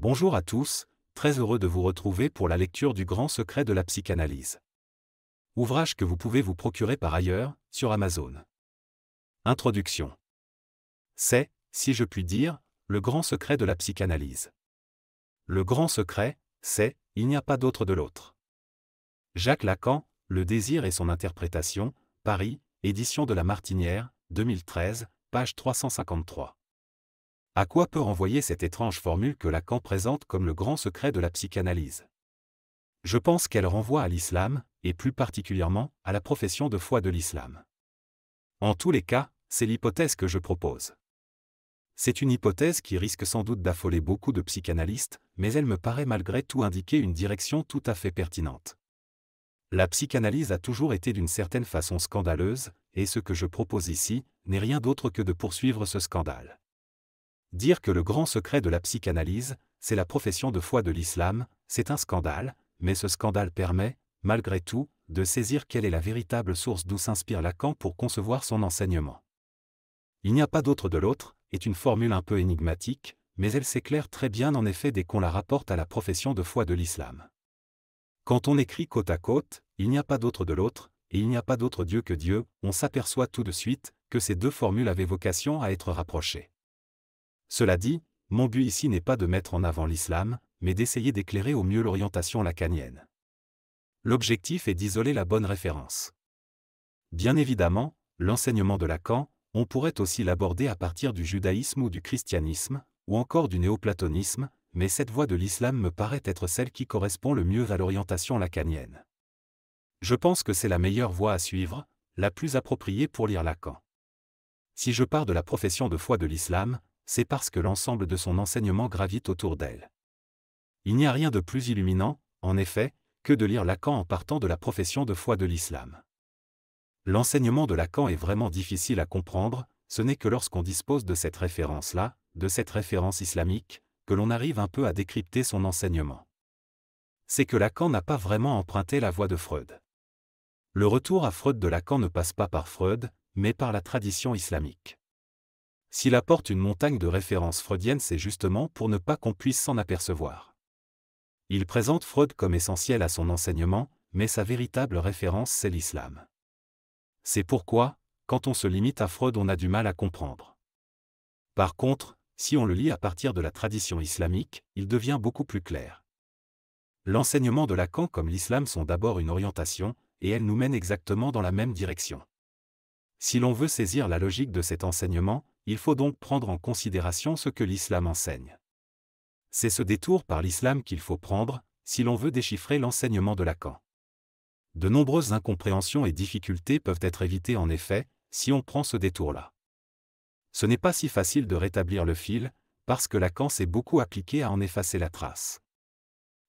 Bonjour à tous, très heureux de vous retrouver pour la lecture du Grand secret de la psychanalyse. Ouvrage que vous pouvez vous procurer par ailleurs, sur Amazon. Introduction. C'est, si je puis dire, le grand secret de la psychanalyse. Le grand secret, c'est, il n'y a pas d'autre de l'autre. Jacques Lacan, Le désir et son interprétation, Paris, édition de La Martinière, 2013, page 353. À quoi peut renvoyer cette étrange formule que Lacan présente comme le grand secret de la psychanalyse? Je pense qu'elle renvoie à l'islam, et plus particulièrement, à la profession de foi de l'islam. En tous les cas, c'est l'hypothèse que je propose. C'est une hypothèse qui risque sans doute d'affoler beaucoup de psychanalystes, mais elle me paraît malgré tout indiquer une direction tout à fait pertinente. La psychanalyse a toujours été d'une certaine façon scandaleuse, et ce que je propose ici, n'est rien d'autre que de poursuivre ce scandale. Dire que le grand secret de la psychanalyse, c'est la profession de foi de l'islam, c'est un scandale, mais ce scandale permet, malgré tout, de saisir quelle est la véritable source d'où s'inspire Lacan pour concevoir son enseignement. Il n'y a pas d'autre de l'autre, est une formule un peu énigmatique, mais elle s'éclaire très bien en effet dès qu'on la rapporte à la profession de foi de l'islam. Quand on écrit côte à côte, il n'y a pas d'autre de l'autre, et il n'y a pas d'autre Dieu que Dieu, on s'aperçoit tout de suite que ces deux formules avaient vocation à être rapprochées. Cela dit, mon but ici n'est pas de mettre en avant l'islam, mais d'essayer d'éclairer au mieux l'orientation lacanienne. L'objectif est d'isoler la bonne référence. Bien évidemment, l'enseignement de Lacan, on pourrait aussi l'aborder à partir du judaïsme ou du christianisme, ou encore du néoplatonisme, mais cette voie de l'islam me paraît être celle qui correspond le mieux à l'orientation lacanienne. Je pense que c'est la meilleure voie à suivre, la plus appropriée pour lire Lacan. Si je pars de la profession de foi de l'islam, c'est parce que l'ensemble de son enseignement gravite autour d'elle. Il n'y a rien de plus illuminant, en effet, que de lire Lacan en partant de la profession de foi de l'islam. L'enseignement de Lacan est vraiment difficile à comprendre, ce n'est que lorsqu'on dispose de cette référence-là, de cette référence islamique, que l'on arrive un peu à décrypter son enseignement. C'est que Lacan n'a pas vraiment emprunté la voie de Freud. Le retour à Freud de Lacan ne passe pas par Freud, mais par la tradition islamique. S'il apporte une montagne de références freudiennes, c'est justement pour ne pas qu'on puisse s'en apercevoir. Il présente Freud comme essentiel à son enseignement, mais sa véritable référence c'est l'islam. C'est pourquoi, quand on se limite à Freud, on a du mal à comprendre. Par contre, si on le lit à partir de la tradition islamique, il devient beaucoup plus clair. L'enseignement de Lacan comme l'islam sont d'abord une orientation, et elles nous mènent exactement dans la même direction. Si l'on veut saisir la logique de cet enseignement, il faut donc prendre en considération ce que l'islam enseigne. C'est ce détour par l'islam qu'il faut prendre, si l'on veut déchiffrer l'enseignement de Lacan. De nombreuses incompréhensions et difficultés peuvent être évitées en effet, si on prend ce détour-là. Ce n'est pas si facile de rétablir le fil, parce que Lacan s'est beaucoup appliqué à en effacer la trace.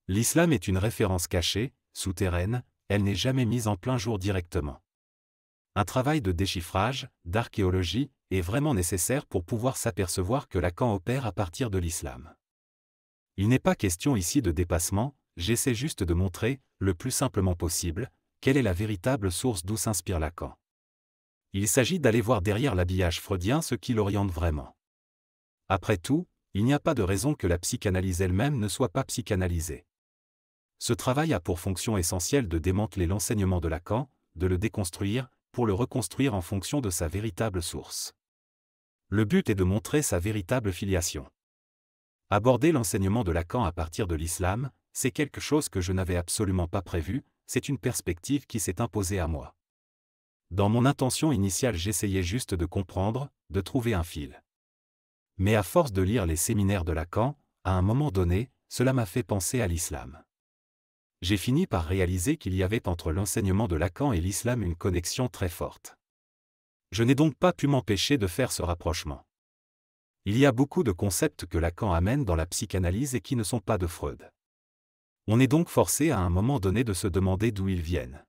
L'islam est une référence cachée, souterraine, elle n'est jamais mise en plein jour directement. Un travail de déchiffrage, d'archéologie, est vraiment nécessaire pour pouvoir s'apercevoir que Lacan opère à partir de l'islam. Il n'est pas question ici de dépassement, j'essaie juste de montrer, le plus simplement possible, quelle est la véritable source d'où s'inspire Lacan. Il s'agit d'aller voir derrière l'habillage freudien ce qui l'oriente vraiment. Après tout, il n'y a pas de raison que la psychanalyse elle-même ne soit pas psychanalysée. Ce travail a pour fonction essentielle de démanteler l'enseignement de Lacan, de le déconstruire, pour le reconstruire en fonction de sa véritable source. Le but est de montrer sa véritable filiation. Aborder l'enseignement de Lacan à partir de l'islam, c'est quelque chose que je n'avais absolument pas prévu, c'est une perspective qui s'est imposée à moi. Dans mon intention initiale, j'essayais juste de comprendre, de trouver un fil. Mais à force de lire les séminaires de Lacan, à un moment donné, cela m'a fait penser à l'islam. J'ai fini par réaliser qu'il y avait entre l'enseignement de Lacan et l'islam une connexion très forte. Je n'ai donc pas pu m'empêcher de faire ce rapprochement. Il y a beaucoup de concepts que Lacan amène dans la psychanalyse et qui ne sont pas de Freud. On est donc forcé à un moment donné de se demander d'où ils viennent.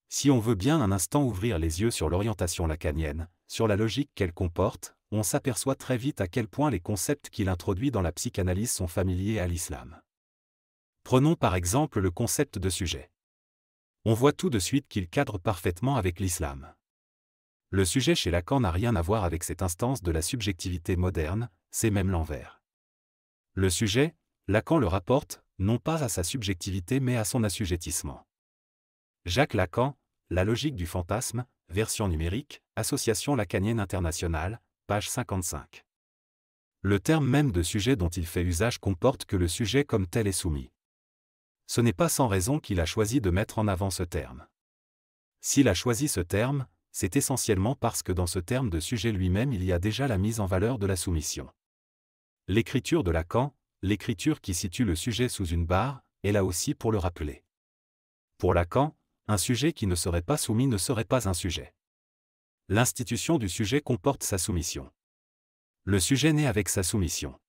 Si on veut bien un instant ouvrir les yeux sur l'orientation lacanienne, sur la logique qu'elle comporte, on s'aperçoit très vite à quel point les concepts qu'il introduit dans la psychanalyse sont familiers à l'islam. Prenons par exemple le concept de sujet. On voit tout de suite qu'il cadre parfaitement avec l'islam. Le sujet chez Lacan n'a rien à voir avec cette instance de la subjectivité moderne, c'est même l'envers. Le sujet, Lacan le rapporte, non pas à sa subjectivité mais à son assujettissement. Jacques Lacan, La logique du fantasme, version numérique, Association lacanienne internationale, page 55. Le terme même de sujet dont il fait usage comporte que le sujet comme tel est soumis. Ce n'est pas sans raison qu'il a choisi de mettre en avant ce terme. S'il a choisi ce terme, c'est essentiellement parce que dans ce terme de sujet lui-même il y a déjà la mise en valeur de la soumission. L'écriture de Lacan, l'écriture qui situe le sujet sous une barre, est là aussi pour le rappeler. Pour Lacan, un sujet qui ne serait pas soumis ne serait pas un sujet. L'institution du sujet comporte sa soumission. Le sujet naît avec sa soumission.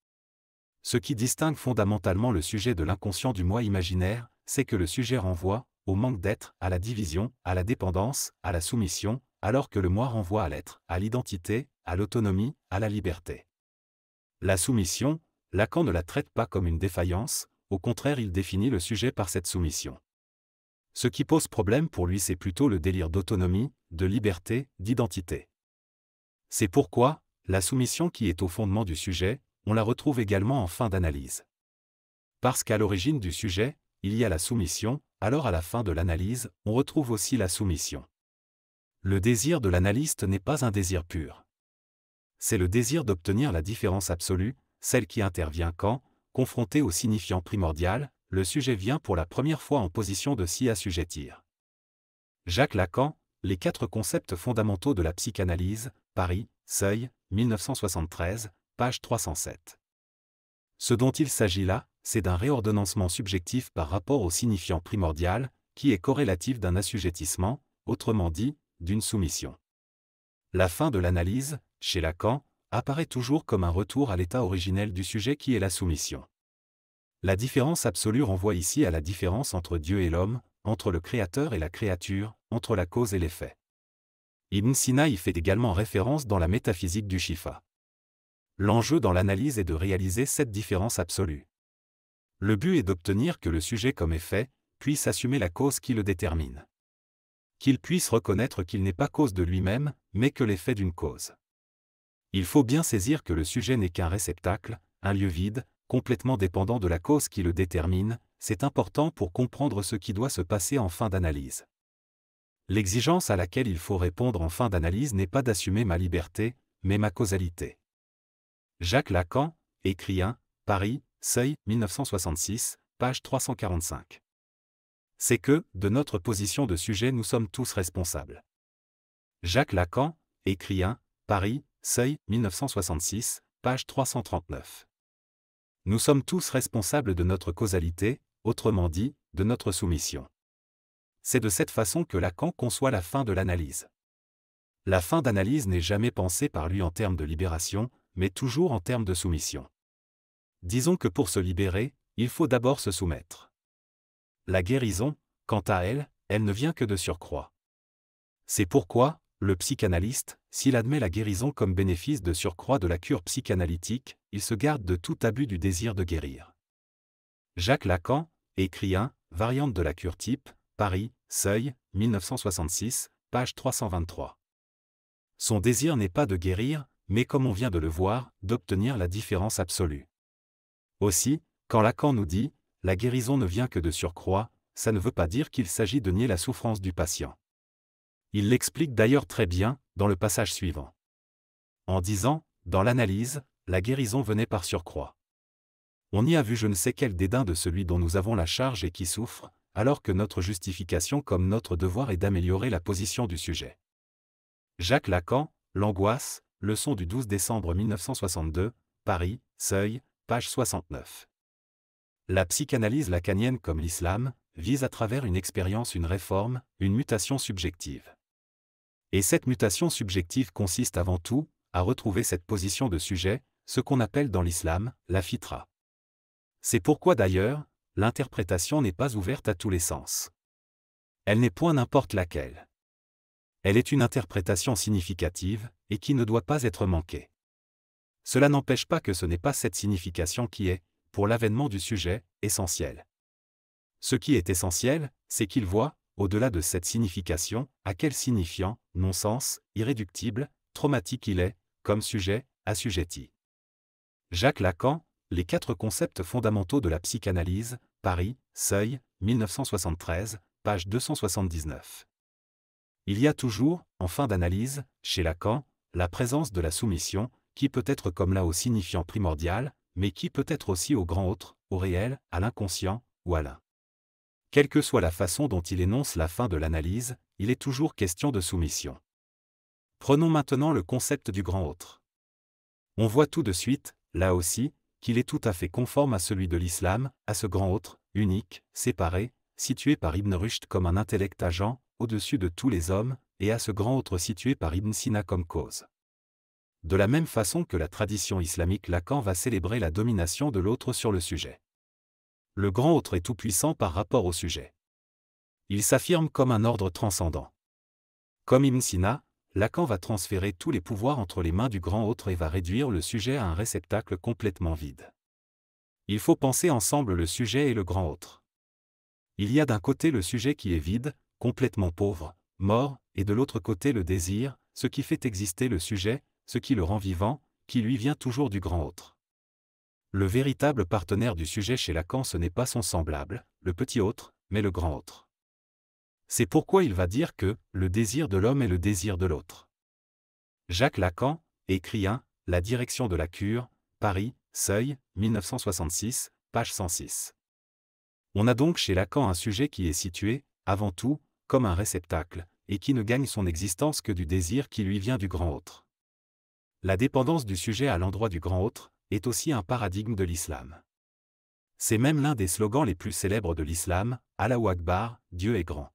Ce qui distingue fondamentalement le sujet de l'inconscient du moi imaginaire, c'est que le sujet renvoie, au manque d'être, à la division, à la dépendance, à la soumission, alors que le moi renvoie à l'être, à l'identité, à l'autonomie, à la liberté. La soumission, Lacan ne la traite pas comme une défaillance, au contraire il définit le sujet par cette soumission. Ce qui pose problème pour lui c'est plutôt le délire d'autonomie, de liberté, d'identité. C'est pourquoi, la soumission qui est au fondement du sujet, on la retrouve également en fin d'analyse. Parce qu'à l'origine du sujet, il y a la soumission, alors à la fin de l'analyse, on retrouve aussi la soumission. Le désir de l'analyste n'est pas un désir pur. C'est le désir d'obtenir la différence absolue, celle qui intervient quand, confronté au signifiant primordial, le sujet vient pour la première fois en position de s'y assujettir. Jacques Lacan, Les 4 concepts fondamentaux de la psychanalyse, Paris, Seuil, 1973, page 307. Ce dont il s'agit là, c'est d'un réordonnancement subjectif par rapport au signifiant primordial, qui est corrélatif d'un assujettissement, autrement dit, d'une soumission. La fin de l'analyse, chez Lacan, apparaît toujours comme un retour à l'état originel du sujet qui est la soumission. La différence absolue renvoie ici à la différence entre Dieu et l'homme, entre le créateur et la créature, entre la cause et l'effet. Ibn Sina y fait également référence dans la métaphysique du Shifa. L'enjeu dans l'analyse est de réaliser cette différence absolue. Le but est d'obtenir que le sujet comme effet puisse assumer la cause qui le détermine. Qu'il puisse reconnaître qu'il n'est pas cause de lui-même, mais que l'effet d'une cause. Il faut bien saisir que le sujet n'est qu'un réceptacle, un lieu vide, complètement dépendant de la cause qui le détermine, c'est important pour comprendre ce qui doit se passer en fin d'analyse. L'exigence à laquelle il faut répondre en fin d'analyse n'est pas d'assumer ma liberté, mais ma causalité. Jacques Lacan, écrit 1, Paris, Seuil, 1966, page 345. C'est que, de notre position de sujet nous sommes tous responsables. Jacques Lacan, écrit 1, Paris, Seuil, 1966, page 339. Nous sommes tous responsables de notre causalité, autrement dit, de notre soumission. C'est de cette façon que Lacan conçoit la fin de l'analyse. La fin d'analyse n'est jamais pensée par lui en termes de libération, mais toujours en termes de soumission. Disons que pour se libérer, il faut d'abord se soumettre. La guérison, quant à elle, elle ne vient que de surcroît. C'est pourquoi, le psychanalyste, s'il admet la guérison comme bénéfice de surcroît de la cure psychanalytique, il se garde de tout abus du désir de guérir. Jacques Lacan, écrit 1, Variante de la cure type, Paris, Seuil, 1966, page 323. Son désir n'est pas de guérir, mais comme on vient de le voir, d'obtenir la différence absolue. Aussi, quand Lacan nous dit « la guérison ne vient que de surcroît », ça ne veut pas dire qu'il s'agit de nier la souffrance du patient. Il l'explique d'ailleurs très bien, dans le passage suivant. En disant, dans l'analyse, la guérison venait par surcroît. On y a vu je ne sais quel dédain de celui dont nous avons la charge et qui souffre, alors que notre justification comme notre devoir est d'améliorer la position du sujet. Jacques Lacan, L'angoisse, leçon du 12 décembre 1962, Paris, Seuil, page 69. La psychanalyse lacanienne comme l'islam, vise à travers une expérience une réforme, une mutation subjective. Et cette mutation subjective consiste avant tout, à retrouver cette position de sujet, ce qu'on appelle dans l'islam, la fitra. C'est pourquoi d'ailleurs, l'interprétation n'est pas ouverte à tous les sens. Elle n'est point n'importe laquelle. Elle est une interprétation significative, et qui ne doit pas être manquée. Cela n'empêche pas que ce n'est pas cette signification qui est, pour l'avènement du sujet, essentielle. Ce qui est essentiel, c'est qu'il voit, au-delà de cette signification, à quel signifiant, non-sens, irréductible, traumatique il est, comme sujet, assujetti. Jacques Lacan, les 4 concepts fondamentaux de la psychanalyse, Paris, Seuil, 1973, page 279. Il y a toujours, en fin d'analyse, chez Lacan, la présence de la soumission, qui peut être comme là au signifiant primordial, mais qui peut être aussi au grand autre, au réel, à l'inconscient, ou à l'un. Quelle que soit la façon dont il énonce la fin de l'analyse, il est toujours question de soumission. Prenons maintenant le concept du grand autre. On voit tout de suite, là aussi, qu'il est tout à fait conforme à celui de l'islam, à ce grand autre, unique, séparé, situé par Ibn Rushd comme un intellect agent, au-dessus de tous les hommes, et à ce grand autre situé par Ibn Sina comme cause. De la même façon que la tradition islamique, Lacan va célébrer la domination de l'autre sur le sujet. Le grand autre est tout-puissant par rapport au sujet. Il s'affirme comme un ordre transcendant. Comme Ibn Sina, Lacan va transférer tous les pouvoirs entre les mains du grand autre et va réduire le sujet à un réceptacle complètement vide. Il faut penser ensemble le sujet et le grand autre. Il y a d'un côté le sujet qui est vide, complètement pauvre, mort, et de l'autre côté le désir, ce qui fait exister le sujet, ce qui le rend vivant, qui lui vient toujours du grand autre. Le véritable partenaire du sujet chez Lacan, ce n'est pas son semblable, le petit autre, mais le grand autre. C'est pourquoi il va dire que le désir de l'homme est le désir de l'autre. Jacques Lacan, écrit 1, La direction de la cure, Paris, Seuil, 1966, page 106. On a donc chez Lacan un sujet qui est situé, avant tout, comme un réceptacle, et qui ne gagne son existence que du désir qui lui vient du grand autre. La dépendance du sujet à l'endroit du grand autre est aussi un paradigme de l'islam. C'est même l'un des slogans les plus célèbres de l'islam, Allahu Akbar, Dieu est grand.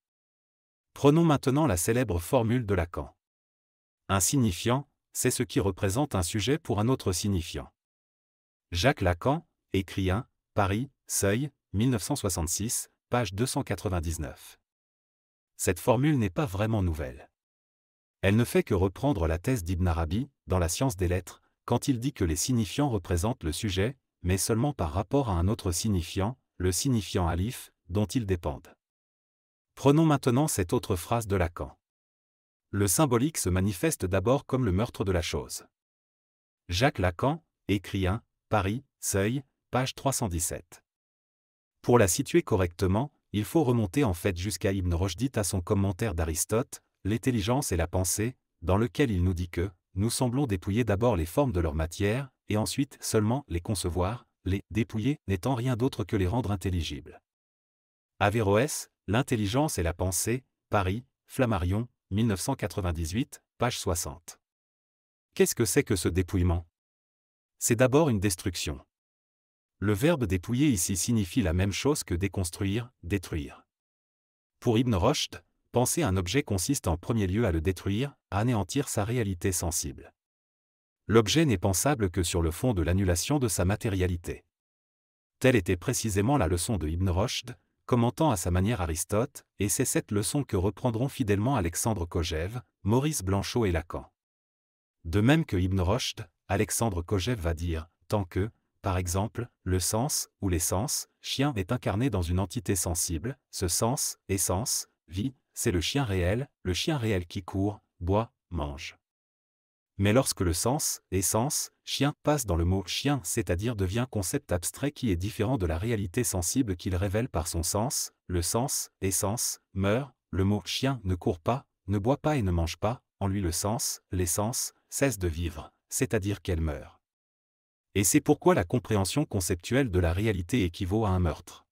Prenons maintenant la célèbre formule de Lacan. Un signifiant, c'est ce qui représente un sujet pour un autre signifiant. Jacques Lacan, écrit 1, Paris, Seuil, 1966, page 299. Cette formule n'est pas vraiment nouvelle. Elle ne fait que reprendre la thèse d'Ibn Arabi, dans la science des lettres, quand il dit que les signifiants représentent le sujet, mais seulement par rapport à un autre signifiant, le signifiant alif, dont ils dépendent. Prenons maintenant cette autre phrase de Lacan. Le symbolique se manifeste d'abord comme le meurtre de la chose. Jacques Lacan, écrit 1, Paris, Seuil, page 317. Pour la situer correctement, il faut remonter en fait jusqu'à Ibn Rushd à son commentaire d'Aristote, L'intelligence et la pensée, dans lequel il nous dit que nous semblons dépouiller d'abord les formes de leur matière, et ensuite seulement les concevoir, les dépouiller n'étant rien d'autre que les rendre intelligibles. Averroès, L'intelligence et la pensée, Paris, Flammarion, 1998, page 60. Qu'est-ce que c'est que ce dépouillement? C'est d'abord une destruction. Le verbe dépouiller ici signifie la même chose que déconstruire, détruire. Pour Ibn Rushd, penser un objet consiste en premier lieu à le détruire, à anéantir sa réalité sensible. L'objet n'est pensable que sur le fond de l'annulation de sa matérialité. Telle était précisément la leçon de Ibn Rushd, commentant à sa manière Aristote, et c'est cette leçon que reprendront fidèlement Alexandre Kojève, Maurice Blanchot et Lacan. De même que Ibn Rushd, Alexandre Kojève va dire, tant que, par exemple, le sens, ou l'essence, chien est incarné dans une entité sensible, ce sens, essence, vie, c'est le chien réel qui court, boit, mange. Mais lorsque le sens, essence, chien passe dans le mot chien, c'est-à-dire devient concept abstrait qui est différent de la réalité sensible qu'il révèle par son sens, le sens, essence, meurt, le mot chien ne court pas, ne boit pas et ne mange pas, en lui le sens, l'essence, cesse de vivre, c'est-à-dire qu'elle meurt. Et c'est pourquoi la compréhension conceptuelle de la réalité équivaut à un meurtre.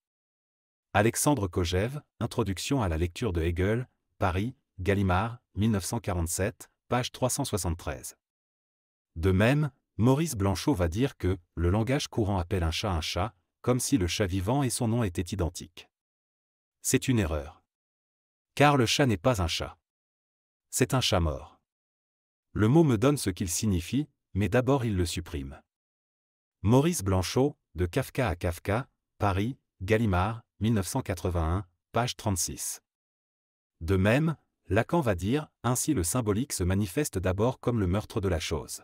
Alexandre Kojève, Introduction à la lecture de Hegel, Paris, Gallimard, 1947, page 373. De même, Maurice Blanchot va dire que le langage courant appelle un chat, comme si le chat vivant et son nom étaient identiques. C'est une erreur. Car le chat n'est pas un chat. C'est un chat mort. Le mot me donne ce qu'il signifie, mais d'abord il le supprime. Maurice Blanchot, De Kafka à Kafka, Paris, Gallimard, 1981, page 36. De même, Lacan va dire, ainsi le symbolique se manifeste d'abord comme le meurtre de la chose.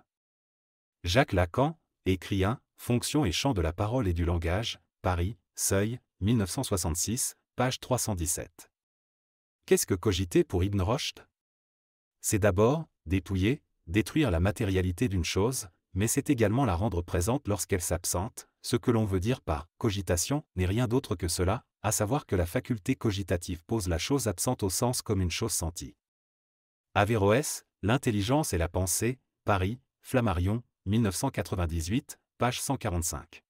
Jacques Lacan, écrit 1, Fonction et champ de la parole et du langage, Paris, Seuil, 1966, page 317. Qu'est-ce que cogiter pour Ibn Rushd? C'est d'abord, dépouiller, détruire la matérialité d'une chose, mais c'est également la rendre présente lorsqu'elle s'absente, ce que l'on veut dire par « cogitation » n'est rien d'autre que cela, à savoir que la faculté cogitative pose la chose absente au sens comme une chose sentie. Averroès, L'intelligence et la pensée, Paris, Flammarion, 1998, page 145.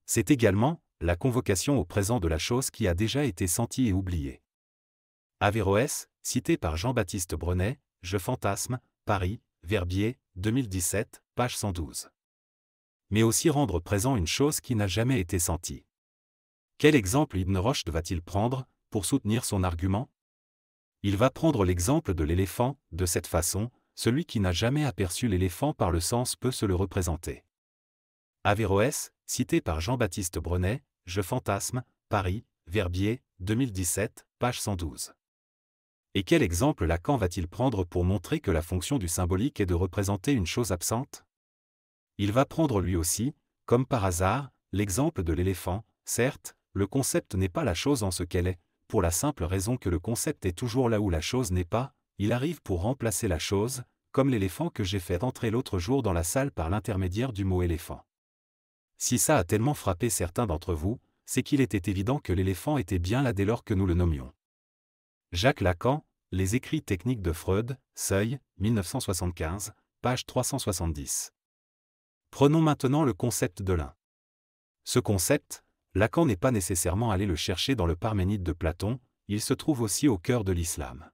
C'est également la convocation au présent de la chose qui a déjà été sentie et oubliée. Averroès, cité par Jean-Baptiste Brenet, Je fantasme, Paris, Verbier, 2017, page 112. Mais aussi rendre présent une chose qui n'a jamais été sentie. Quel exemple Ibn Rushd va-t-il prendre pour soutenir son argument? Il va prendre l'exemple de l'éléphant, de cette façon, celui qui n'a jamais aperçu l'éléphant par le sens peut se le représenter. Averroès, cité par Jean-Baptiste Brenet, Je fantasme, Paris, Verbier, 2017, page 112. Et quel exemple Lacan va-t-il prendre pour montrer que la fonction du symbolique est de représenter une chose absente? Il va prendre lui aussi, comme par hasard, l'exemple de l'éléphant. Certes, le concept n'est pas la chose en ce qu'elle est, pour la simple raison que le concept est toujours là où la chose n'est pas, il arrive pour remplacer la chose, comme l'éléphant que j'ai fait entrer l'autre jour dans la salle par l'intermédiaire du mot éléphant. Si ça a tellement frappé certains d'entre vous, c'est qu'il était évident que l'éléphant était bien là dès lors que nous le nommions. Jacques Lacan, Les écrits techniques de Freud, Seuil, 1975, page 370. Prenons maintenant le concept de l'un. Ce concept, Lacan n'est pas nécessairement allé le chercher dans le Parménide de Platon, il se trouve aussi au cœur de l'islam.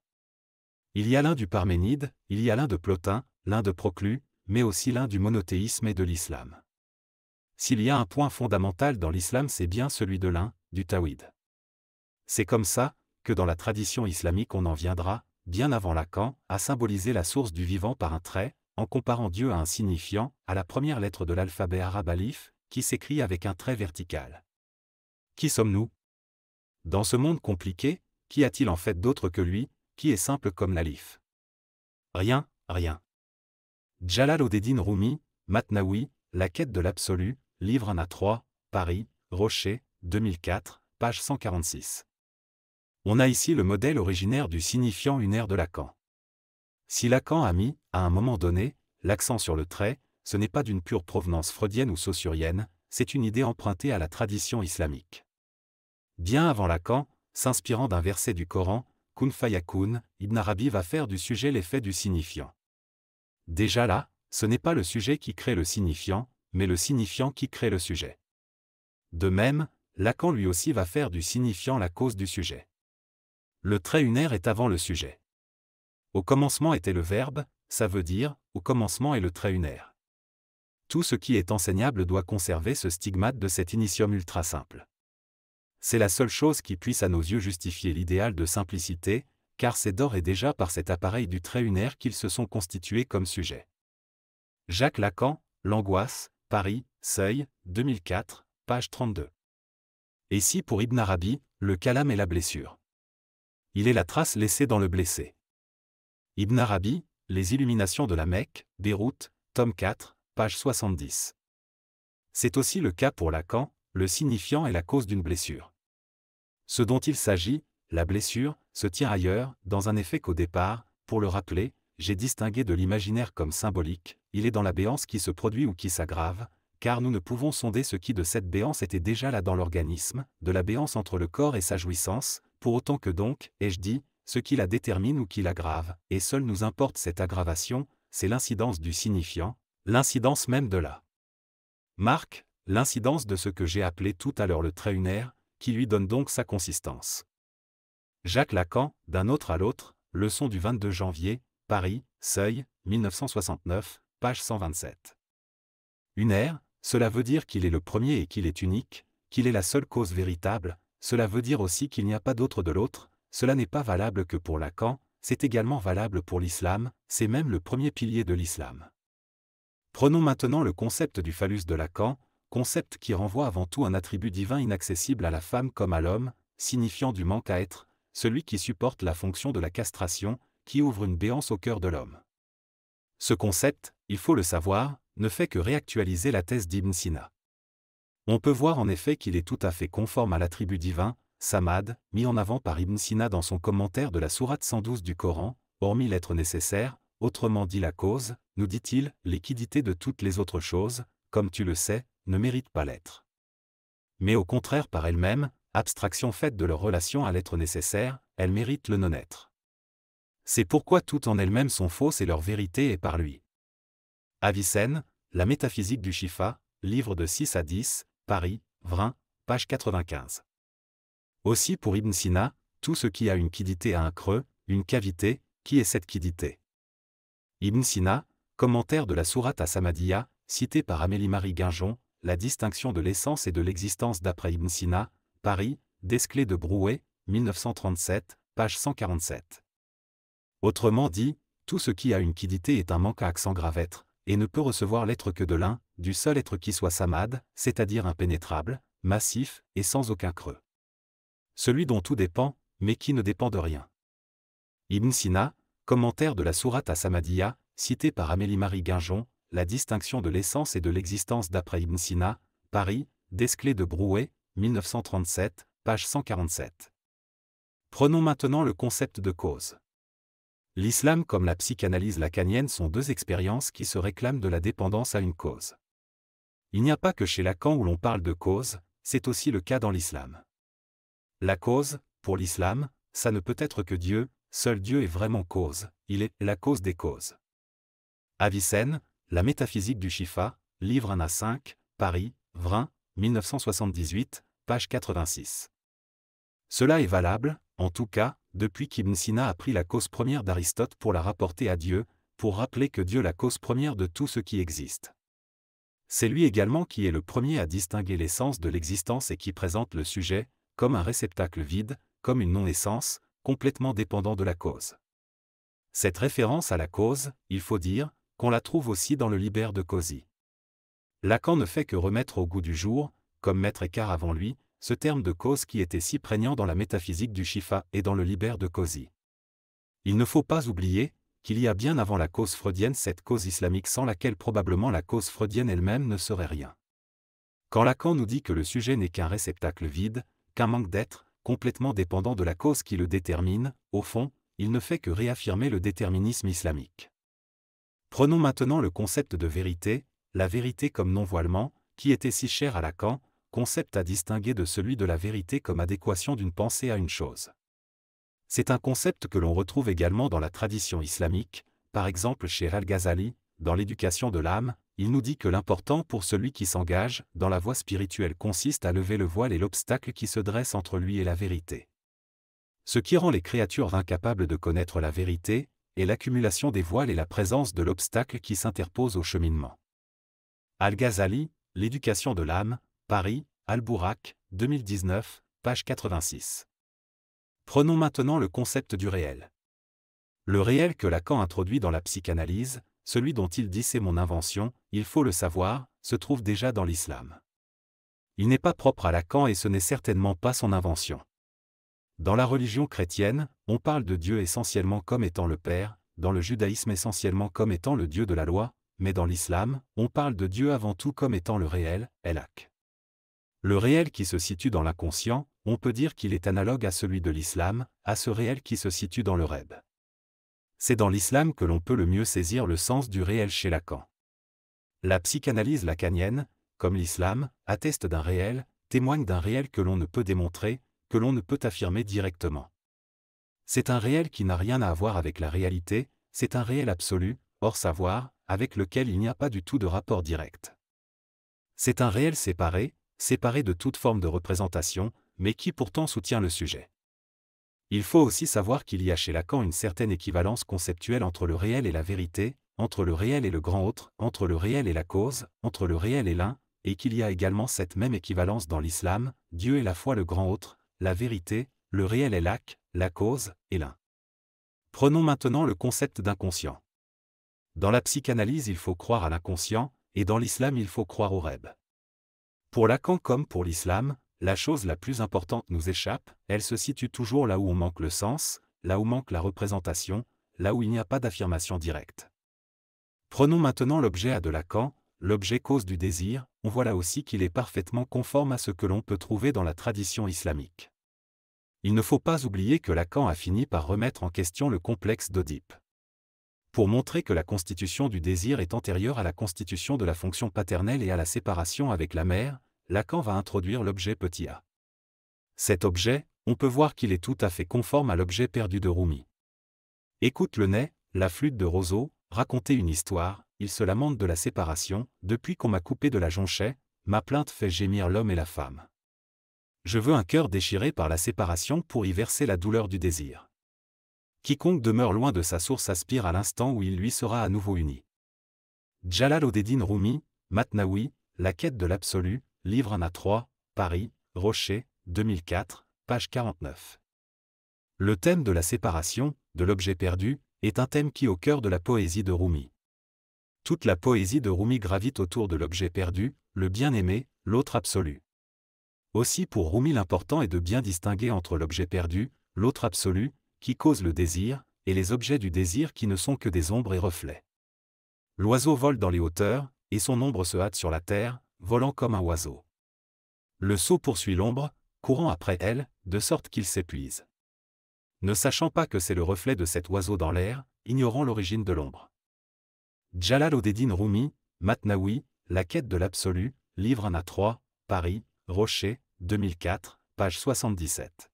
Il y a l'un du Parménide, il y a l'un de Plotin, l'un de Proclus, mais aussi l'un du monothéisme et de l'islam. S'il y a un point fondamental dans l'islam, c'est bien celui de l'un, du tawhid. C'est comme ça que dans la tradition islamique on en viendra, bien avant Lacan, à symboliser la source du vivant par un trait, en comparant Dieu à un signifiant, à la première lettre de l'alphabet arabe alif, qui s'écrit avec un trait vertical. Qui sommes-nous? Dans ce monde compliqué, qu'y a-t-il en fait d'autre que lui, qui est simple comme l'alif? Rien, rien. Jalal-od-Din Rumi, Matnaoui, La quête de l'absolu, livre 1 à 3, Paris, Rocher, 2004, page 146. On a ici le modèle originaire du signifiant unaire de Lacan. Si Lacan a mis, à un moment donné, l'accent sur le trait, ce n'est pas d'une pure provenance freudienne ou saussurienne, c'est une idée empruntée à la tradition islamique. Bien avant Lacan, s'inspirant d'un verset du Coran, Kun fayakun, Ibn Arabi va faire du sujet l'effet du signifiant. Déjà là, ce n'est pas le sujet qui crée le signifiant, mais le signifiant qui crée le sujet. De même, Lacan lui aussi va faire du signifiant la cause du sujet. Le trait unaire est avant le sujet. Au commencement était le verbe, ça veut dire, au commencement est le trait unaire. Tout ce qui est enseignable doit conserver ce stigmate de cet initium ultra simple. C'est la seule chose qui puisse à nos yeux justifier l'idéal de simplicité, car c'est d'ores et déjà par cet appareil du trait unaire qu'ils se sont constitués comme sujet. Jacques Lacan, L'angoisse, Paris, Seuil, 2004, page 32. Et si pour Ibn Arabi, le kalam est la blessure? Il est la trace laissée dans le blessé. Ibn Arabi, Les illuminations de la Mecque, Beyrouth, tome 4, page 70. C'est aussi le cas pour Lacan, le signifiant est la cause d'une blessure. Ce dont il s'agit, la blessure, se tient ailleurs, dans un effet qu'au départ, pour le rappeler, j'ai distingué de l'imaginaire comme symbolique, il est dans la béance qui se produit ou qui s'aggrave, car nous ne pouvons sonder ce qui de cette béance était déjà là dans l'organisme, de la béance entre le corps et sa jouissance, pour autant que donc, ai-je dit, ce qui la détermine ou qui l'aggrave, et seul nous importe cette aggravation, c'est l'incidence du signifiant, l'incidence même de la marque, l'incidence de ce que j'ai appelé tout à l'heure le trait unaire, qui lui donne donc sa consistance. Jacques Lacan, D'un autre à l'autre, leçon du 22 janvier, Paris, Seuil, 1969, page 127. Unaire, cela veut dire qu'il est le premier et qu'il est unique, qu'il est la seule cause véritable, cela veut dire aussi qu'il n'y a pas d'autre de l'autre, cela n'est pas valable que pour Lacan, c'est également valable pour l'islam, c'est même le premier pilier de l'islam. Prenons maintenant le concept du phallus de Lacan, concept qui renvoie avant tout un attribut divin inaccessible à la femme comme à l'homme, signifiant du manque à être, celui qui supporte la fonction de la castration, qui ouvre une béance au cœur de l'homme. Ce concept, il faut le savoir, ne fait que réactualiser la thèse d'Ibn Sina. On peut voir en effet qu'il est tout à fait conforme à l'attribut divin, Samad, mis en avant par Ibn Sina dans son commentaire de la sourate 112 du Coran, hormis l'être nécessaire, autrement dit la cause, nous dit-il, l'équidité de toutes les autres choses, comme tu le sais, ne méritent pas l'être. Mais au contraire par elles-mêmes, abstraction faite de leur relation à l'être nécessaire, elles méritent le non-être. C'est pourquoi toutes en elles-mêmes sont fausses et leur vérité est par lui. Avicenne, La métaphysique du Shifa, livre de 6 à 10, Paris, Vrin, page 95. Aussi pour Ibn Sina, tout ce qui a une quiddité a un creux, une cavité, qui est cette quiddité? Ibn Sina, commentaire de la sourate à Samadiyya, cité par Amélie-Marie Guinjon, La distinction de l'essence et de l'existence d'après Ibn Sina, Paris, Desclés de Brouet, 1937, page 147. Autrement dit, tout ce qui a une quiddité est un manque à accent grave être, et ne peut recevoir l'être que de l'un, du seul être qui soit samad, c'est-à-dire impénétrable, massif, et sans aucun creux. Celui dont tout dépend, mais qui ne dépend de rien. Ibn Sina, commentaire de la sourate à Samadiyya, cité par Amélie-Marie Guinjon, La distinction de l'essence et de l'existence d'après Ibn Sina, Paris, Desclés de Brouet, 1937, page 147. Prenons maintenant le concept de cause. L'islam comme la psychanalyse lacanienne sont deux expériences qui se réclament de la dépendance à une cause. Il n'y a pas que chez Lacan où l'on parle de cause, c'est aussi le cas dans l'islam. La cause, pour l'islam, ça ne peut être que Dieu, seul Dieu est vraiment cause, il est la cause des causes. Avicenne, La métaphysique du Shifa, livre 1 à 5, Paris, Vrin, 1978, page 86. Cela est valable, en tout cas, depuis qu'Ibn Sina a pris la cause première d'Aristote pour la rapporter à Dieu, pour rappeler que Dieu est la cause première de tout ce qui existe. C'est lui également qui est le premier à distinguer l'essence de l'existence et qui présente le sujet, comme un réceptacle vide, comme une non-essence, complètement dépendant de la cause. Cette référence à la cause, il faut dire, qu'on la trouve aussi dans le Liber de Causi. Lacan ne fait que remettre au goût du jour, comme Maître Eckhart avant lui, ce terme de cause qui était si prégnant dans la métaphysique du Shifa et dans le Liber de Causi. Il ne faut pas oublier qu'il y a bien avant la cause freudienne cette cause islamique sans laquelle probablement la cause freudienne elle-même ne serait rien. Quand Lacan nous dit que le sujet n'est qu'un réceptacle vide, qu'un manque d'être, complètement dépendant de la cause qui le détermine, au fond, il ne fait que réaffirmer le déterminisme islamique. Prenons maintenant le concept de vérité, la vérité comme non-voilement, qui était si cher à Lacan, concept à distinguer de celui de la vérité comme adéquation d'une pensée à une chose. C'est un concept que l'on retrouve également dans la tradition islamique, par exemple chez Al-Ghazali, dans l'éducation de l'âme, il nous dit que l'important pour celui qui s'engage dans la voie spirituelle consiste à lever le voile et l'obstacle qui se dresse entre lui et la vérité. Ce qui rend les créatures incapables de connaître la vérité, est l'accumulation des voiles et la présence de l'obstacle qui s'interpose au cheminement. Al-Ghazali, L'éducation de l'âme, Paris, Al-Bourak, 2019, page 86. Prenons maintenant le concept du réel. Le réel que Lacan introduit dans la psychanalyse, celui dont il dit c'est mon invention, il faut le savoir, se trouve déjà dans l'islam. Il n'est pas propre à Lacan et ce n'est certainement pas son invention. Dans la religion chrétienne, on parle de Dieu essentiellement comme étant le Père, dans le judaïsme essentiellement comme étant le Dieu de la loi, mais dans l'islam, on parle de Dieu avant tout comme étant le réel, El-Haq. Le réel qui se situe dans l'inconscient, on peut dire qu'il est analogue à celui de l'islam, à ce réel qui se situe dans le Reb. C'est dans l'islam que l'on peut le mieux saisir le sens du réel chez Lacan. La psychanalyse lacanienne, comme l'islam, atteste d'un réel, témoigne d'un réel que l'on ne peut démontrer, que l'on ne peut affirmer directement. C'est un réel qui n'a rien à voir avec la réalité, c'est un réel absolu, hors savoir, avec lequel il n'y a pas du tout de rapport direct. C'est un réel séparé de toute forme de représentation, mais qui pourtant soutient le sujet. Il faut aussi savoir qu'il y a chez Lacan une certaine équivalence conceptuelle entre le réel et la vérité, entre le réel et le grand autre, entre le réel et la cause, entre le réel et l'un, et qu'il y a également cette même équivalence dans l'islam, Dieu est la fois le grand autre, la vérité, le réel est l'Haq, la cause, et l'un. Prenons maintenant le concept d'inconscient. Dans la psychanalyse il faut croire à l'inconscient, et dans l'islam il faut croire au Reb. Pour Lacan comme pour l'islam, la chose la plus importante nous échappe, elle se situe toujours là où on manque le sens, là où manque la représentation, là où il n'y a pas d'affirmation directe. Prenons maintenant l'objet A de Lacan, l'objet cause du désir, on voit là aussi qu'il est parfaitement conforme à ce que l'on peut trouver dans la tradition islamique. Il ne faut pas oublier que Lacan a fini par remettre en question le complexe d'Oedipe. Pour montrer que la constitution du désir est antérieure à la constitution de la fonction paternelle et à la séparation avec la mère, Lacan va introduire l'objet petit a. Cet objet, on peut voir qu'il est tout à fait conforme à l'objet perdu de Rumi. Écoute le nez, la flûte de roseau, raconter une histoire, il se lamente de la séparation, depuis qu'on m'a coupé de la jonchée, ma plainte fait gémir l'homme et la femme. Je veux un cœur déchiré par la séparation pour y verser la douleur du désir. Quiconque demeure loin de sa source aspire à l'instant où il lui sera à nouveau uni. Jalal-Odeddin Rumi, Matnaoui, La quête de l'absolu, livre 1 à 3, Paris, Rocher, 2004, page 49. Le thème de la séparation, de l'objet perdu, est un thème qui est au cœur de la poésie de Rumi. Toute la poésie de Rumi gravite autour de l'objet perdu, le bien-aimé, l'autre absolu. Aussi pour Rumi l'important est de bien distinguer entre l'objet perdu, l'autre absolu, qui cause le désir, et les objets du désir qui ne sont que des ombres et reflets. L'oiseau vole dans les hauteurs, et son ombre se hâte sur la terre, volant comme un oiseau. Le sot poursuit l'ombre, courant après elle, de sorte qu'il s'épuise. Ne sachant pas que c'est le reflet de cet oiseau dans l'air, ignorant l'origine de l'ombre. Jalal-Odeddin Rumi, Matnaoui, La quête de l'absolu, livre 1 à 3, Paris, Rocher, 2004, page 77.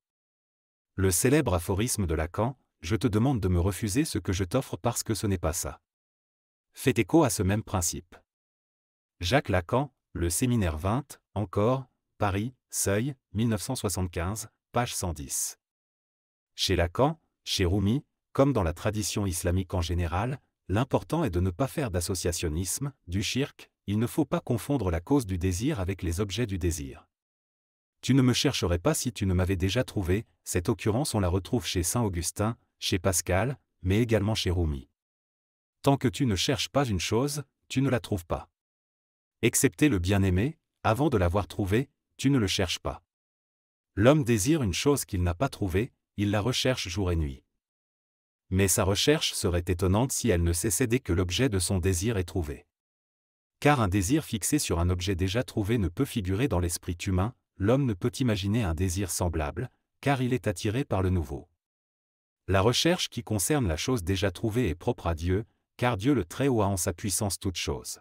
Le célèbre aphorisme de Lacan, « Je te demande de me refuser ce que je t'offre parce que ce n'est pas ça », fait écho à ce même principe. Jacques Lacan, Le séminaire 20, encore, Paris, Seuil, 1975, page 110. Chez Lacan, chez Rumi, comme dans la tradition islamique en général, l'important est de ne pas faire d'associationnisme, du shirk, il ne faut pas confondre la cause du désir avec les objets du désir. Tu ne me chercherais pas si tu ne m'avais déjà trouvé, cette occurrence on la retrouve chez Saint Augustin, chez Pascal, mais également chez Rumi. Tant que tu ne cherches pas une chose, tu ne la trouves pas. Excepté le bien-aimé, avant de l'avoir trouvé, tu ne le cherches pas. L'homme désire une chose qu'il n'a pas trouvée, il la recherche jour et nuit. Mais sa recherche serait étonnante si elle ne cessait dès que l'objet de son désir est trouvé. Car un désir fixé sur un objet déjà trouvé ne peut figurer dans l'esprit humain, l'homme ne peut imaginer un désir semblable, car il est attiré par le nouveau. La recherche qui concerne la chose déjà trouvée est propre à Dieu, car Dieu le Très-Haut a en sa puissance toute chose.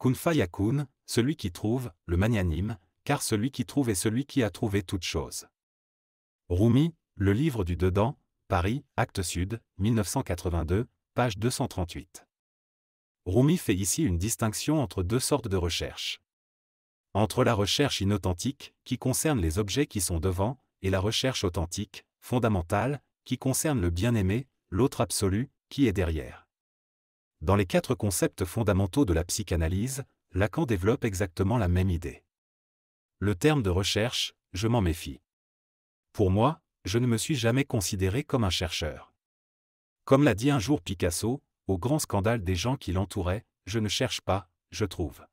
Kun fayakun, celui qui trouve, le magnanime, car celui qui trouve est celui qui a trouvé toute chose. Rumi, Le livre du dedans, Paris, Actes Sud, 1982, page 238. Rumi fait ici une distinction entre deux sortes de recherche. Entre la recherche inauthentique, qui concerne les objets qui sont devant, et la recherche authentique, fondamentale, qui concerne le bien-aimé, l'autre absolu, qui est derrière. Dans les 4 concepts fondamentaux de la psychanalyse, Lacan développe exactement la même idée. Le terme de recherche, je m'en méfie. Pour moi, je ne me suis jamais considéré comme un chercheur. Comme l'a dit un jour Picasso, au grand scandale des gens qui l'entouraient, je ne cherche pas, je trouve.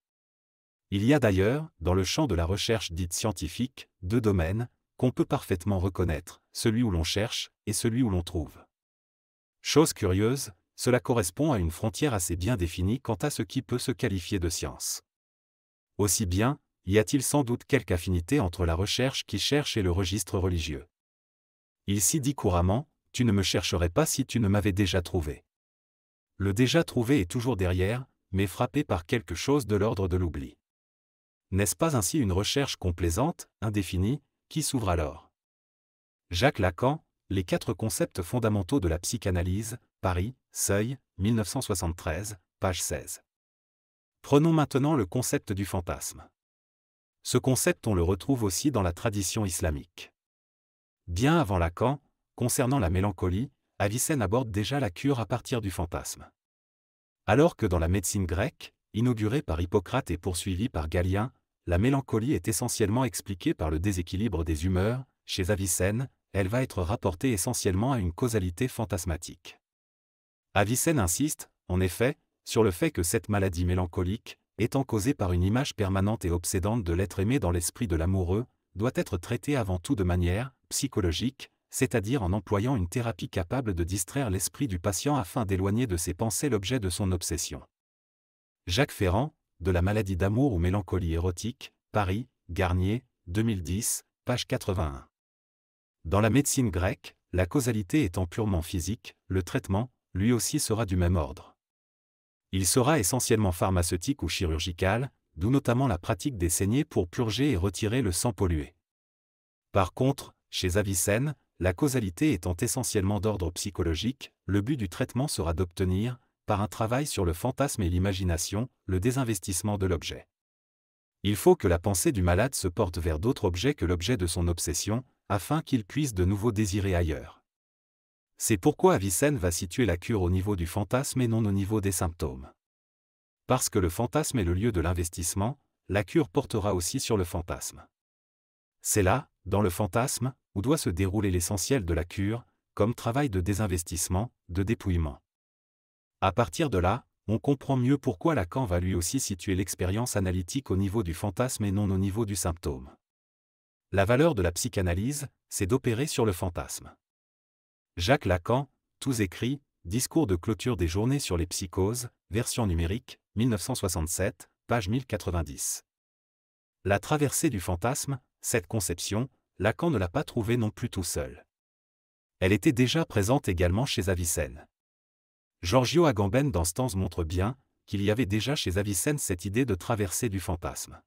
Il y a d'ailleurs, dans le champ de la recherche dite scientifique, 2 domaines, qu'on peut parfaitement reconnaître, celui où l'on cherche, et celui où l'on trouve. Chose curieuse, cela correspond à une frontière assez bien définie quant à ce qui peut se qualifier de science. Aussi bien, y a-t-il sans doute quelque affinité entre la recherche qui cherche et le registre religieux. Il s'y dit couramment, tu ne me chercherais pas si tu ne m'avais déjà trouvé. Le déjà trouvé est toujours derrière, mais frappé par quelque chose de l'ordre de l'oubli. N'est-ce pas ainsi une recherche complaisante, indéfinie, qui s'ouvre alors? Jacques Lacan, Les 4 concepts fondamentaux de la psychanalyse, Paris, Seuil, 1973, page 16. Prenons maintenant le concept du fantasme. Ce concept on le retrouve aussi dans la tradition islamique. Bien avant Lacan, concernant la mélancolie, Avicenne aborde déjà la cure à partir du fantasme. Alors que dans la médecine grecque, inaugurée par Hippocrate et poursuivie par Galien, la mélancolie est essentiellement expliquée par le déséquilibre des humeurs, chez Avicenne, elle va être rapportée essentiellement à une causalité fantasmatique. Avicenne insiste, en effet, sur le fait que cette maladie mélancolique, étant causée par une image permanente et obsédante de l'être aimé dans l'esprit de l'amoureux, doit être traitée avant tout de manière psychologique, c'est-à-dire en employant une thérapie capable de distraire l'esprit du patient afin d'éloigner de ses pensées l'objet de son obsession. Jacques Ferrand, De la maladie d'amour ou mélancolie érotique, Paris, Garnier, 2010, page 81. Dans la médecine grecque, la causalité étant purement physique, le traitement, lui aussi sera du même ordre. Il sera essentiellement pharmaceutique ou chirurgical, d'où notamment la pratique des saignées pour purger et retirer le sang pollué. Par contre, chez Avicenne, la causalité étant essentiellement d'ordre psychologique, le but du traitement sera d'obtenir, par un travail sur le fantasme et l'imagination, le désinvestissement de l'objet. Il faut que la pensée du malade se porte vers d'autres objets que l'objet de son obsession, afin qu'il puisse de nouveau désirer ailleurs. C'est pourquoi Avicenne va situer la cure au niveau du fantasme et non au niveau des symptômes. Parce que le fantasme est le lieu de l'investissement, la cure portera aussi sur le fantasme. C'est là, dans le fantasme, où doit se dérouler l'essentiel de la cure, comme travail de désinvestissement, de dépouillement. À partir de là, on comprend mieux pourquoi Lacan va lui aussi situer l'expérience analytique au niveau du fantasme et non au niveau du symptôme. La valeur de la psychanalyse, c'est d'opérer sur le fantasme. Jacques Lacan, tous écrits, Discours de clôture des journées sur les psychoses, version numérique, 1967, page 1090. La traversée du fantasme, cette conception, Lacan ne l'a pas trouvée non plus tout seul. Elle était déjà présente également chez Avicenne. Giorgio Agamben dans Stanze montre bien qu'il y avait déjà chez Avicenne cette idée de traversée du fantasme.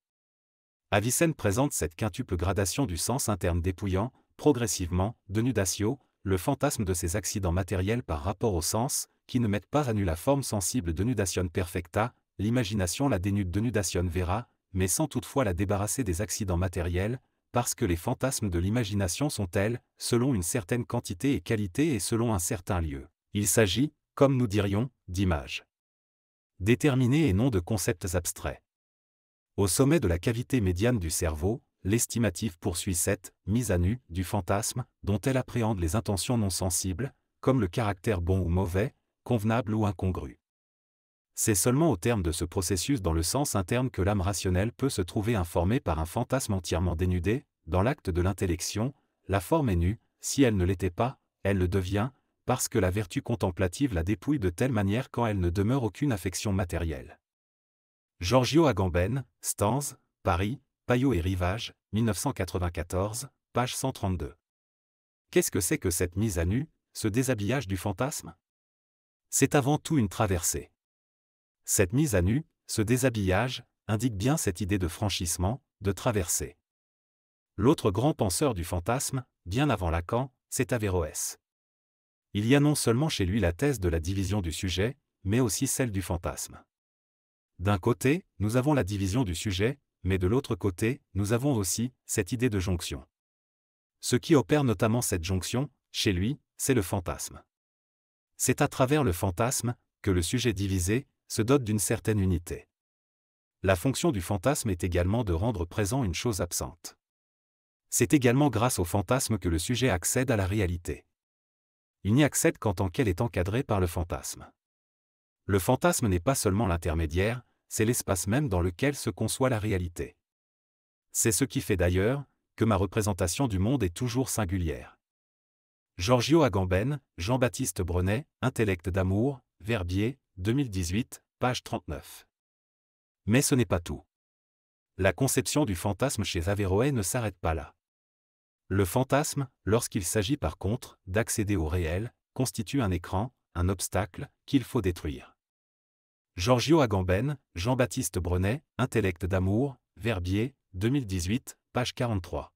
Avicenne présente cette quintuple gradation du sens interne dépouillant, progressivement, denudatio, le fantasme de ces accidents matériels par rapport au sens, qui ne mettent pas à nu la forme sensible denudation perfecta, l'imagination la dénude denudation vera, mais sans toutefois la débarrasser des accidents matériels, parce que les fantasmes de l'imagination sont tels, selon une certaine quantité et qualité et selon un certain lieu. Il s'agit, comme nous dirions, d'images déterminées et non de concepts abstraits. Au sommet de la cavité médiane du cerveau, l'estimative poursuit cette mise à nu du fantasme, dont elle appréhende les intentions non sensibles, comme le caractère bon ou mauvais, convenable ou incongru. C'est seulement au terme de ce processus dans le sens interne que l'âme rationnelle peut se trouver informée par un fantasme entièrement dénudé. Dans l'acte de l'intellection, la forme est nue, si elle ne l'était pas, elle le devient, parce que la vertu contemplative la dépouille de telle manière quand elle ne demeure aucune affection matérielle. Giorgio Agamben, Stanze, Paris, Payot et Rivage, 1994, page 132. Qu'est-ce que c'est que cette mise à nu, ce déshabillage du fantasme? C'est avant tout une traversée. Cette mise à nu, ce déshabillage, indique bien cette idée de franchissement, de traversée. L'autre grand penseur du fantasme, bien avant Lacan, c'est Averroès. Il y a non seulement chez lui la thèse de la division du sujet, mais aussi celle du fantasme. D'un côté, nous avons la division du sujet, mais de l'autre côté, nous avons aussi cette idée de jonction. Ce qui opère notamment cette jonction, chez lui, c'est le fantasme. C'est à travers le fantasme que le sujet divisé se dote d'une certaine unité. La fonction du fantasme est également de rendre présent une chose absente. C'est également grâce au fantasme que le sujet accède à la réalité. Il n'y accède qu'en tant qu'elle est encadrée par le fantasme. Le fantasme n'est pas seulement l'intermédiaire, c'est l'espace même dans lequel se conçoit la réalité. C'est ce qui fait d'ailleurs que ma représentation du monde est toujours singulière. Giorgio Agamben, Jean-Baptiste Brenet, Intellect d'amour, Verbier, 2018, page 39. Mais ce n'est pas tout. La conception du fantasme chez Averroès ne s'arrête pas là. Le fantasme, lorsqu'il s'agit par contre d'accéder au réel, constitue un écran, un obstacle, qu'il faut détruire. Giorgio Agamben, Jean-Baptiste Brenet, Intellect d'amour, Verbier, 2018, page 43.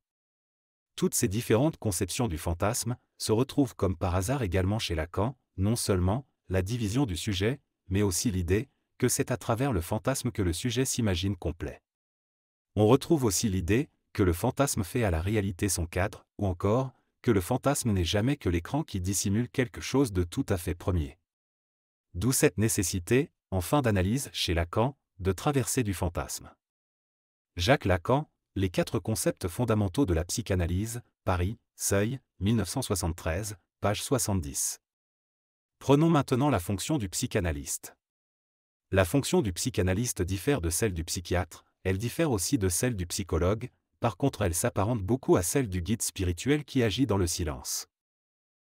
Toutes ces différentes conceptions du fantasme se retrouvent comme par hasard également chez Lacan, non seulement la division du sujet, mais aussi l'idée que c'est à travers le fantasme que le sujet s'imagine complet. On retrouve aussi l'idée que le fantasme fait à la réalité son cadre, ou encore, que le fantasme n'est jamais que l'écran qui dissimule quelque chose de tout à fait premier. D'où cette nécessité, en fin d'analyse chez Lacan, de traverser du fantasme. Jacques Lacan, Les 4 concepts fondamentaux de la psychanalyse, Paris, Seuil, 1973, page 70. Prenons maintenant la fonction du psychanalyste. La fonction du psychanalyste diffère de celle du psychiatre, elle diffère aussi de celle du psychologue, par contre elle s'apparente beaucoup à celle du guide spirituel qui agit dans le silence.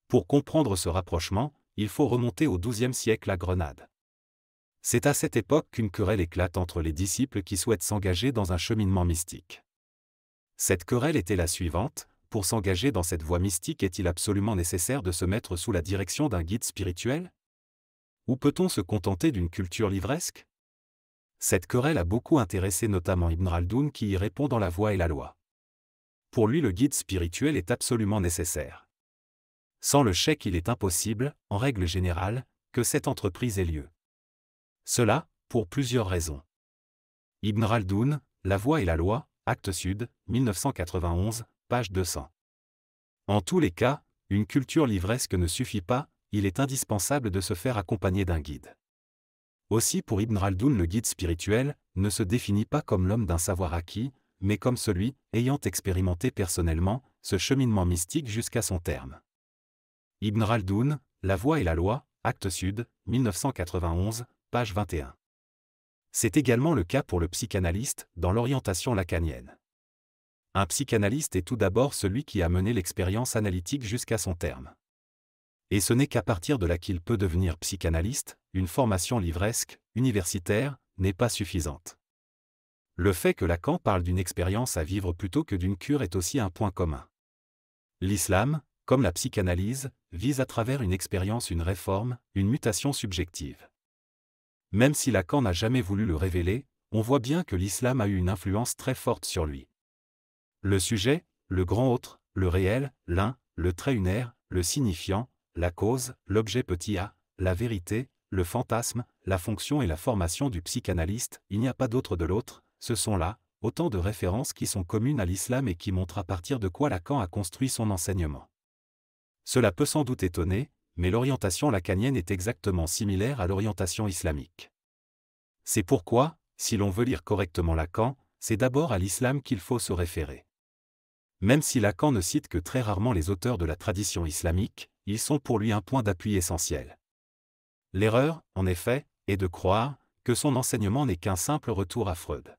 Pour comprendre ce rapprochement, il faut remonter au XIIe siècle à Grenade. C'est à cette époque qu'une querelle éclate entre les disciples qui souhaitent s'engager dans un cheminement mystique. Cette querelle était la suivante: pour s'engager dans cette voie mystique, est-il absolument nécessaire de se mettre sous la direction d'un guide spirituel? Ou peut-on se contenter d'une culture livresque? Cette querelle a beaucoup intéressé notamment Ibn Khaldoun qui y répond dans La Voie et la Loi. Pour lui, le guide spirituel est absolument nécessaire. Sans le cheikh, il est impossible, en règle générale, que cette entreprise ait lieu. Cela, pour plusieurs raisons. Ibn Khaldoun, La Voie et la Loi, Actes Sud, 1991, page 200. En tous les cas, une culture livresque ne suffit pas, il est indispensable de se faire accompagner d'un guide. Aussi pour Ibn Khaldoun, le guide spirituel ne se définit pas comme l'homme d'un savoir acquis, mais comme celui ayant expérimenté personnellement ce cheminement mystique jusqu'à son terme. Ibn Khaldoun, La Voie et la Loi, Actes Sud, 1991, page 21. C'est également le cas pour le psychanalyste, dans l'orientation lacanienne. Un psychanalyste est tout d'abord celui qui a mené l'expérience analytique jusqu'à son terme. Et ce n'est qu'à partir de là qu'il peut devenir psychanalyste, une formation livresque, universitaire, n'est pas suffisante. Le fait que Lacan parle d'une expérience à vivre plutôt que d'une cure est aussi un point commun. L'islam, comme la psychanalyse, vise à travers une expérience une réforme, une mutation subjective. Même si Lacan n'a jamais voulu le révéler, on voit bien que l'islam a eu une influence très forte sur lui. Le sujet, le grand autre, le réel, l'un, le trait unaire, le signifiant, la cause, l'objet petit a, la vérité, le fantasme, la fonction et la formation du psychanalyste, il n'y a pas d'autre de l'autre, ce sont là, autant de références qui sont communes à l'islam et qui montrent à partir de quoi Lacan a construit son enseignement. Cela peut sans doute étonner, mais l'orientation lacanienne est exactement similaire à l'orientation islamique. C'est pourquoi, si l'on veut lire correctement Lacan, c'est d'abord à l'islam qu'il faut se référer. Même si Lacan ne cite que très rarement les auteurs de la tradition islamique, ils sont pour lui un point d'appui essentiel. L'erreur, en effet, est de croire que son enseignement n'est qu'un simple retour à Freud.